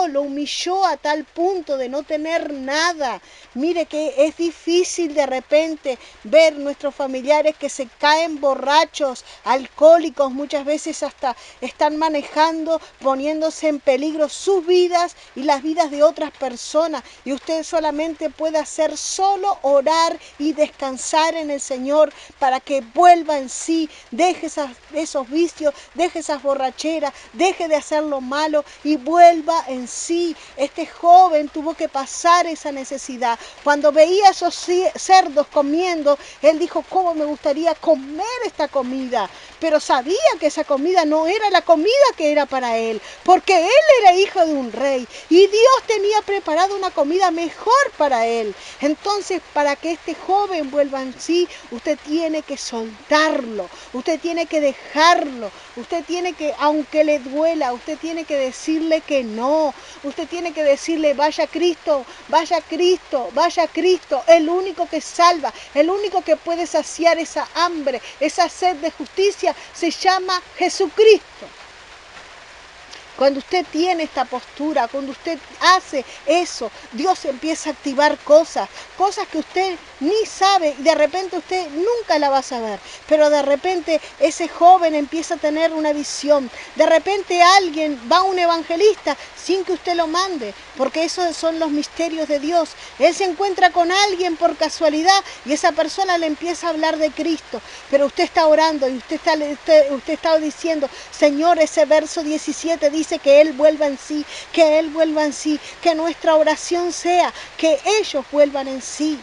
lo humilló a tal punto de no tener nada. Mire que es difícil de repente ver nuestros familiares que se caen borrachos, alcohólicos, muchas veces hasta están manejando, poniéndose en peligro sus vidas y las vidas de otras personas. Y usted solamente puede hacer solo orar y descansar en el Señor para que vuelva en sí, deje esos vicios, deje esas borracheras, deje de hacer lo malo y vuelva en sí. Este joven tuvo que pasar esa necesidad. Cuando veía a esos cerdos comiendo, él dijo, ¿cómo me gustaría comer esta comida, pero sabía que esa comida no era la comida que era para él, porque él era hijo de un rey y Dios tenía preparado una comida mejor para él. Entonces, para que este joven vuelva en sí, usted tiene que soltarlo, usted tiene que dejarlo, usted tiene que, aunque le duela, usted tiene que decirle que no, usted tiene que decirle, vaya Cristo, vaya Cristo, vaya Cristo, el único que salva, el único que puede saciar esa hambre, esa sed de justicia, se llama Jesucristo. Cuando usted tiene esta postura, cuando usted hace eso, Dios empieza a activar cosas que usted ni sabe, y de repente usted nunca la va a saber, pero de repente ese joven empieza a tener una visión, de repente alguien va a un evangelista sin que usted lo mande, porque esos son los misterios de Dios. Él se encuentra con alguien por casualidad y esa persona le empieza a hablar de Cristo, pero usted está orando y usted está diciendo, Señor, ese verso 17 dice que Él vuelva en sí, que Él vuelva en sí, que nuestra oración sea que ellos vuelvan en sí.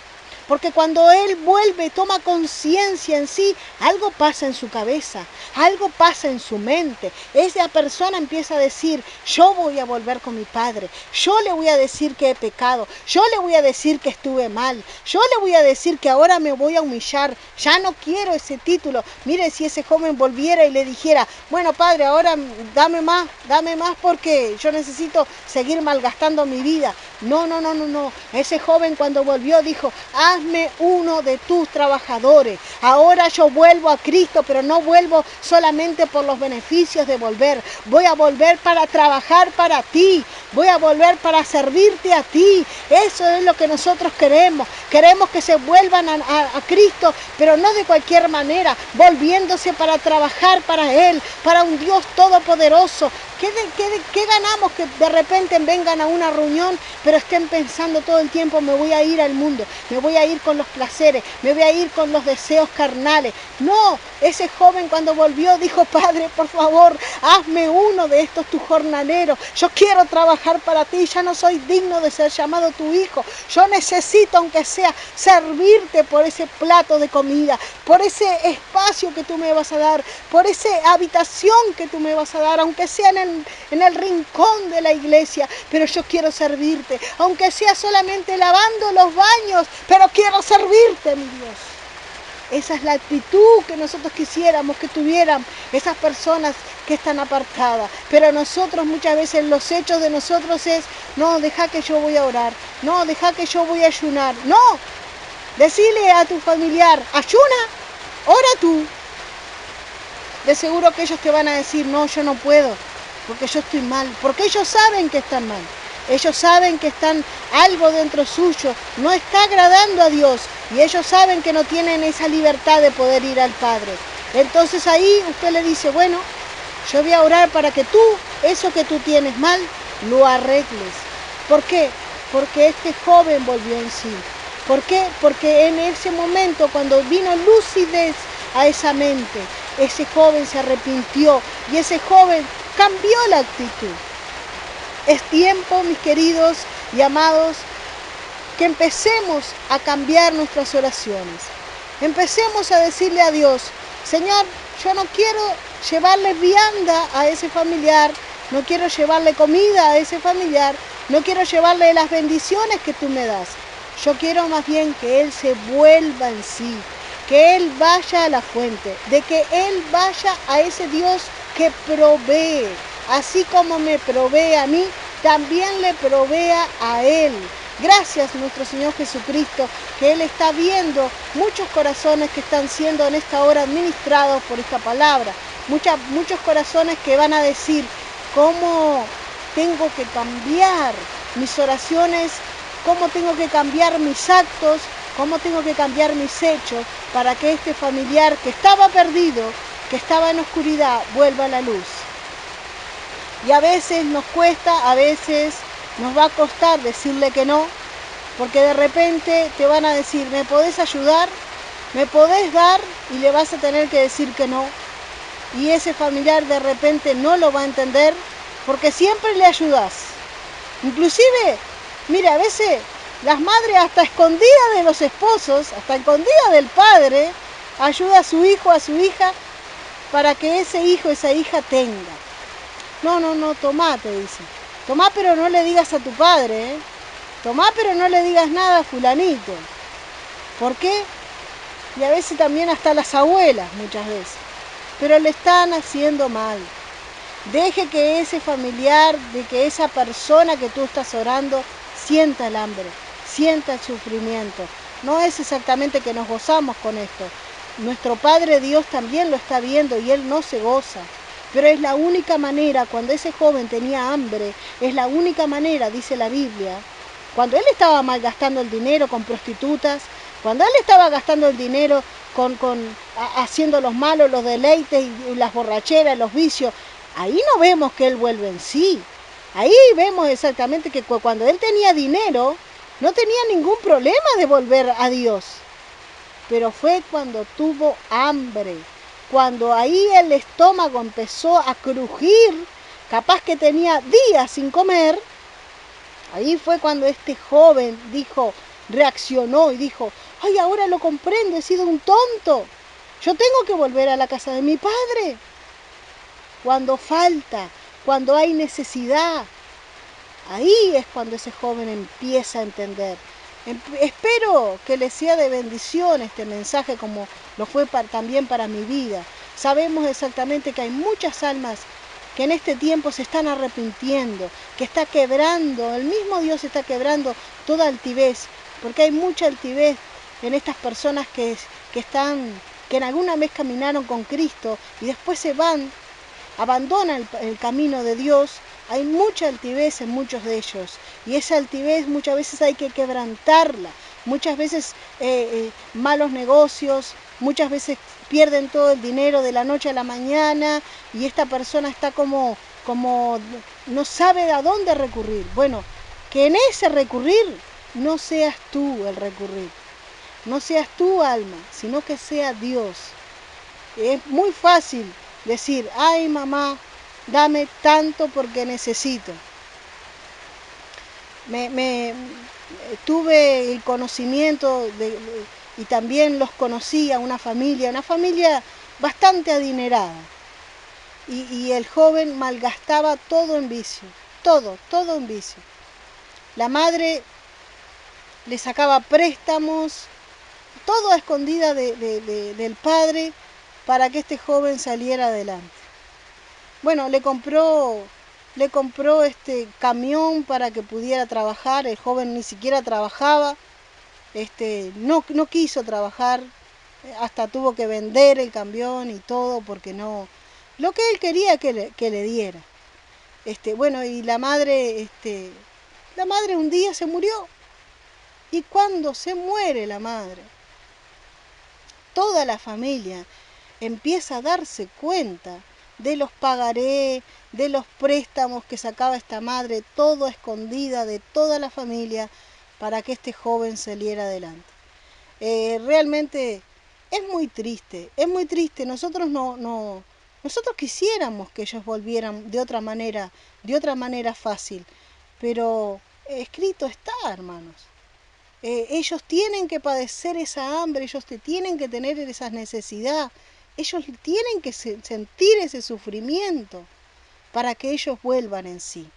Porque cuando Él vuelve, toma conciencia en sí, algo pasa en su cabeza, algo pasa en su mente. Esa persona empieza a decir, yo voy a volver con mi padre, yo le voy a decir que he pecado, yo le voy a decir que estuve mal, yo le voy a decir que ahora me voy a humillar, ya no quiero ese título. Mire, si ese joven volviera y le dijera, bueno padre, ahora dame más porque yo necesito seguir malgastando mi vida. No. Ese joven cuando volvió dijo, hazme uno de tus trabajadores. Ahora yo vuelvo a Cristo, pero no vuelvo solamente por los beneficios de volver. Voy a volver para trabajar para ti. Voy a volver para servirte a ti. Eso es lo que nosotros queremos. Queremos que se vuelvan a Cristo, pero no de cualquier manera, volviéndose para trabajar para Él, para un Dios todopoderoso. ¿Qué ganamos que de repente vengan a una reunión, pero estén pensando todo el tiempo, me voy a ir al mundo, me voy a ir con los placeres, me voy a ir con los deseos carnales? No, ese joven cuando volvió dijo, Padre, por favor, hazme uno de estos tus jornaleros. Yo quiero trabajar para ti, ya no soy digno de ser llamado tu hijo. Yo necesito, aunque sea, servirte por ese plato de comida, por ese espacio que tú me vas a dar, por esa habitación que tú me vas a dar, aunque sea en el rincón de la iglesia, pero yo quiero servirte, aunque sea solamente lavando los baños, pero quiero servirte, mi Dios. Esa es la actitud que nosotros quisiéramos que tuvieran esas personas que están apartadas. Pero nosotros muchas veces los hechos de nosotros es, no, deja que yo voy a orar, no, deja que yo voy a ayunar. No, decile a tu familiar, ayuna, ora tú. De seguro que ellos te van a decir, no, yo no puedo, porque yo estoy mal, porque ellos saben que están mal. Ellos saben que están algo dentro suyo, no está agradando a Dios y ellos saben que no tienen esa libertad de poder ir al Padre. Entonces ahí usted le dice, bueno, yo voy a orar para que tú, eso que tú tienes mal, lo arregles. ¿Por qué? Porque este joven volvió en sí. ¿Por qué? Porque en ese momento, cuando vino lucidez a esa mente, ese joven se arrepintió y ese joven cambió la actitud. Es tiempo, mis queridos y amados, que empecemos a cambiar nuestras oraciones. Empecemos a decirle a Dios, Señor, yo no quiero llevarle vianda a ese familiar, no quiero llevarle comida a ese familiar, no quiero llevarle las bendiciones que tú me das. Yo quiero más bien que Él se vuelva en sí, que Él vaya a la fuente, de que Él vaya a ese Dios que provee. Así como me provee a mí, también le provea a Él. Gracias nuestro Señor Jesucristo, que Él está viendo muchos corazones que están siendo en esta hora administrados por esta palabra. Muchos corazones que van a decir, ¿cómo tengo que cambiar mis oraciones? ¿Cómo tengo que cambiar mis actos? ¿Cómo tengo que cambiar mis hechos para que este familiar que estaba perdido, que estaba en oscuridad, vuelva a la luz? Y a veces nos cuesta, a veces nos va a costar decirle que no, porque de repente te van a decir, ¿me podés ayudar? ¿Me podés dar? Y le vas a tener que decir que no. Y ese familiar de repente no lo va a entender, porque siempre le ayudás. Inclusive, mire, a veces las madres hasta escondidas de los esposos, hasta escondidas del padre, ayuda a su hijo, a su hija, para que ese hijo, esa hija tenga. No, tomá, te dice. Tomá, pero no le digas a tu padre, ¿eh? Tomá, pero no le digas nada a fulanito. ¿Por qué? Y a veces también hasta las abuelas, muchas veces. Pero le están haciendo mal. Deje que ese familiar, de que esa persona que tú estás orando, sienta el hambre, sienta el sufrimiento. No es exactamente que nos gozamos con esto. Nuestro Padre Dios también lo está viendo y Él no se goza. Pero es la única manera, cuando ese joven tenía hambre, es la única manera, dice la Biblia, cuando él estaba malgastando el dinero con prostitutas, cuando él estaba gastando el dinero haciendo los malos, los deleites y las borracheras, los vicios, ahí no vemos que él vuelve en sí. Ahí vemos exactamente que cuando él tenía dinero, no tenía ningún problema de volver a Dios. Pero fue cuando tuvo hambre, cuando ahí el estómago empezó a crujir, capaz que tenía días sin comer, ahí fue cuando este joven reaccionó y dijo, ay, ahora lo comprendo, he sido un tonto, yo tengo que volver a la casa de mi padre. Cuando falta, cuando hay necesidad, ahí es cuando ese joven empieza a entender. Espero que les sea de bendición este mensaje como lo fue también para mi vida. Sabemos exactamente que hay muchas almas que en este tiempo se están arrepintiendo, que está quebrando, el mismo Dios está quebrando toda altivez, porque hay mucha altivez en estas personas que en alguna vez caminaron con Cristo y después se van, abandonan el camino de Dios. Hay mucha altivez en muchos de ellos y esa altivez muchas veces hay que quebrantarla. Muchas veces malos negocios, muchas veces pierden todo el dinero de la noche a la mañana y esta persona está como no sabe a dónde recurrir. Bueno, que en ese recurrir no seas tú el recurrir, no seas tú, alma, sino que sea Dios. Es muy fácil decir, ay mamá, dame tanto porque necesito. Tuve el conocimiento y también los conocí a una familia bastante adinerada. Y el joven malgastaba todo en vicio, todo en vicio. La madre le sacaba préstamos, todo a escondida del padre para que este joven saliera adelante. Bueno, le compró este camión para que pudiera trabajar. El joven ni siquiera trabajaba, no quiso trabajar, hasta tuvo que vender el camión y todo porque no, lo que él quería que le diera. Bueno, y la madre un día se murió. Y cuando se muere la madre, toda la familia empieza a darse cuenta de los pagarés, de los préstamos que sacaba esta madre, todo a escondida de toda la familia para que este joven saliera adelante. Realmente es muy triste, nosotros nosotros quisiéramos que ellos volvieran de otra manera fácil, pero escrito está, hermanos. Ellos tienen que padecer esa hambre, ellos tienen que tener esa necesidad, ellos tienen que sentir ese sufrimiento para que ellos vuelvan en sí.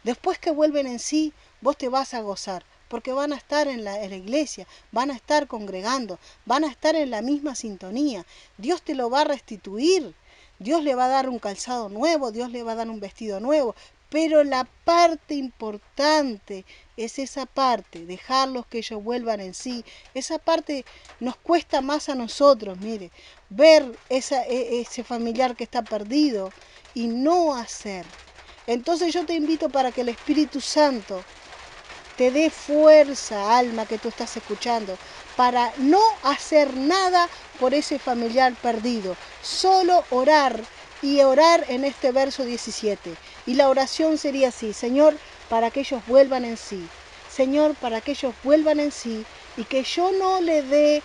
Después que vuelven en sí, vos te vas a gozar, porque van a estar en la iglesia, van a estar congregando, van a estar en la misma sintonía. Dios te lo va a restituir, Dios le va a dar un calzado nuevo, Dios le va a dar un vestido nuevo, pero la parte importante es esa parte, dejarlos que ellos vuelvan en sí. Esa parte nos cuesta más a nosotros, mire, ver ese familiar que está perdido y no hacer. Entonces yo te invito para que el Espíritu Santo te dé fuerza, alma que tú estás escuchando, para no hacer nada por ese familiar perdido, solo orar y orar en este verso 17. Y la oración sería así: Señor, para que ellos vuelvan en sí. Señor, para que ellos vuelvan en sí y que yo no les dé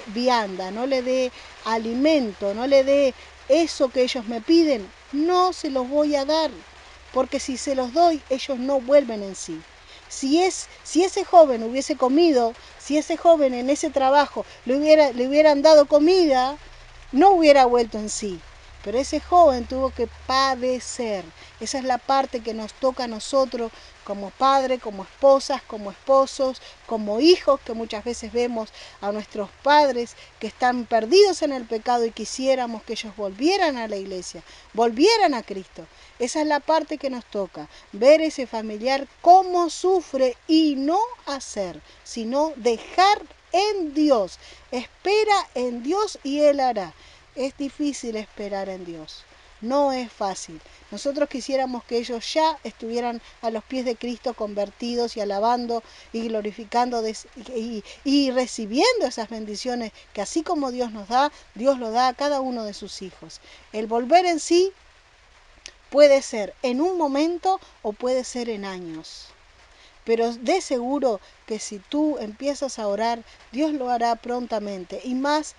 vianda, no les dé alimento, no les dé eso que ellos me piden, no se los voy a dar, porque si se los doy, ellos no vuelven en sí. Si ese joven hubiese comido, si ese joven en ese trabajo le hubieran dado comida, no hubiera vuelto en sí. Pero ese joven tuvo que padecer. Esa es la parte que nos toca a nosotros como padres, como esposas, como esposos, como hijos, que muchas veces vemos a nuestros padres que están perdidos en el pecado y quisiéramos que ellos volvieran a la iglesia, volvieran a Cristo. Esa es la parte que nos toca, ver ese familiar cómo sufre y no hacer, sino dejar en Dios. Espera en Dios y Él hará. Es difícil esperar en Dios, no es fácil. Nosotros quisiéramos que ellos ya estuvieran a los pies de Cristo convertidos y alabando y glorificando y recibiendo esas bendiciones que así como Dios nos da, Dios lo da a cada uno de sus hijos. El volver en sí puede ser en un momento o puede ser en años. Pero de seguro que si tú empiezas a orar, Dios lo hará prontamente, y más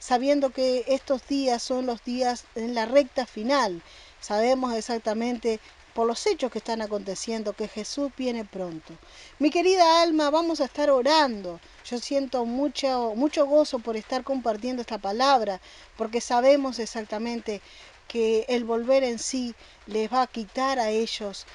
sabiendo que estos días son los días en la recta final. Sabemos exactamente por los hechos que están aconteciendo que Jesús viene pronto. Mi querida alma, vamos a estar orando. Yo siento mucho gozo por estar compartiendo esta palabra, porque sabemos exactamente que el volver en sí les va a quitar a ellos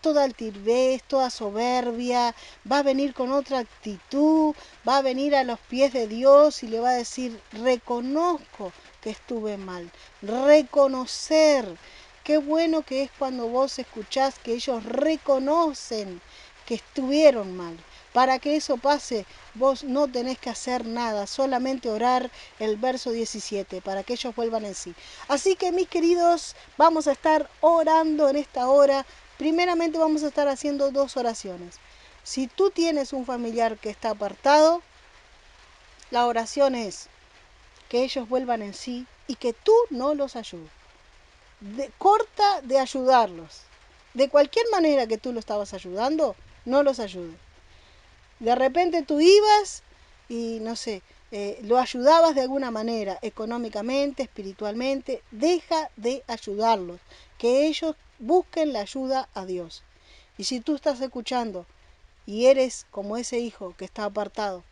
toda altivez, toda soberbia, va a venir con otra actitud, va a venir a los pies de Dios y le va a decir, reconozco que estuve mal, reconocer. Qué bueno que es cuando vos escuchás que ellos reconocen que estuvieron mal. Para que eso pase, vos no tenés que hacer nada, solamente orar el verso 17, para que ellos vuelvan en sí. Así que, mis queridos, vamos a estar orando en esta hora. Primeramente vamos a estar haciendo 2 oraciones. Si tú tienes un familiar que está apartado, la oración es que ellos vuelvan en sí y que tú no los ayudes. Corta de ayudarlos. De cualquier manera que tú lo estabas ayudando, no los ayudes. De repente tú ibas y, no sé, lo ayudabas de alguna manera, económicamente, espiritualmente. Deja de ayudarlos, que ellos busquen la ayuda a Dios. Y si tú estás escuchando y eres como ese hijo que está apartado,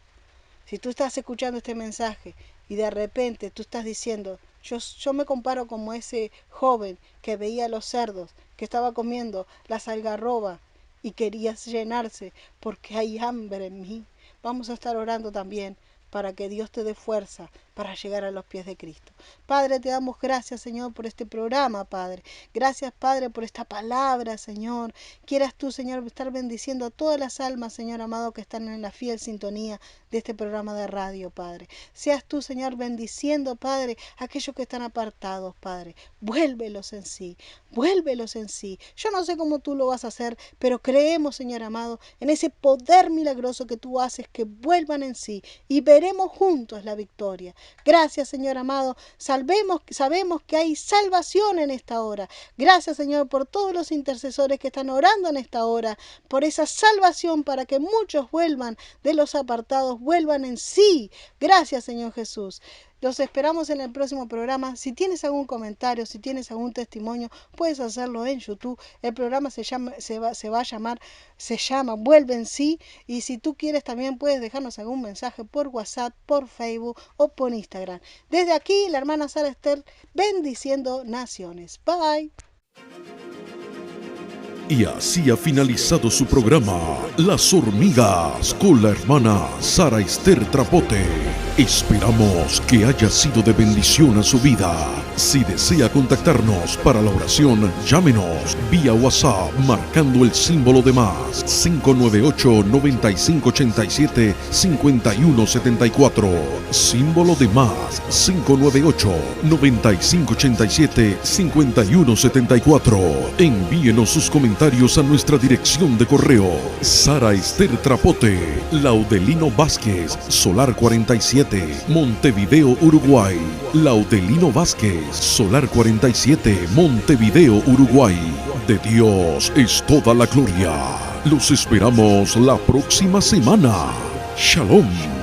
si tú estás escuchando este mensaje y de repente tú estás diciendo, yo me comparo como ese joven que veía los cerdos, que estaba comiendo las algarrobas, y querías llenarse porque hay hambre en mí. Vamos a estar orando también para que Dios te dé fuerza para llegar a los pies de Cristo. Padre, te damos gracias, Señor, por este programa, Padre. Gracias, Padre, por esta palabra, Señor. Quieras tú, Señor, estar bendiciendo a todas las almas, Señor amado, que están en la fiel sintonía de este programa de radio, Padre. Seas tú, Señor, bendiciendo, Padre, a aquellos que están apartados, Padre. Vuélvelos en sí, vuélvelos en sí. Yo no sé cómo tú lo vas a hacer, pero creemos, Señor amado, en ese poder milagroso que tú haces, que vuelvan en sí y veremos juntos la victoria. Gracias, Señor amado. Sabemos que hay salvación en esta hora. Gracias, Señor, por todos los intercesores que están orando en esta hora, por esa salvación para que muchos vuelvan de los apartados, vuelvan en sí. Gracias, Señor Jesús. Los esperamos en el próximo programa. Si tienes algún comentario, si tienes algún testimonio, puedes hacerlo en YouTube. El programa se llama Vuelve en sí. Y si tú quieres también puedes dejarnos algún mensaje por WhatsApp, por Facebook o por Instagram. Desde aquí, la hermana Sara Esther, bendiciendo naciones. Bye. Y así ha finalizado su programa, Las Hormigas, con la hermana Sara Esther Trapote. Esperamos que haya sido de bendición a su vida. Si desea contactarnos para la oración, llámenos vía WhatsApp marcando el símbolo de más 598-9587-5174. Símbolo de más 598-9587-5174. Envíenos sus comentarios a nuestra dirección de correo: Sara Esther Trapote, Laudelino Vázquez, Solar 47, Montevideo, Uruguay. Laudelino Vázquez, Solar 47, Montevideo, Uruguay. De Dios es toda la gloria. Los esperamos la próxima semana. Shalom.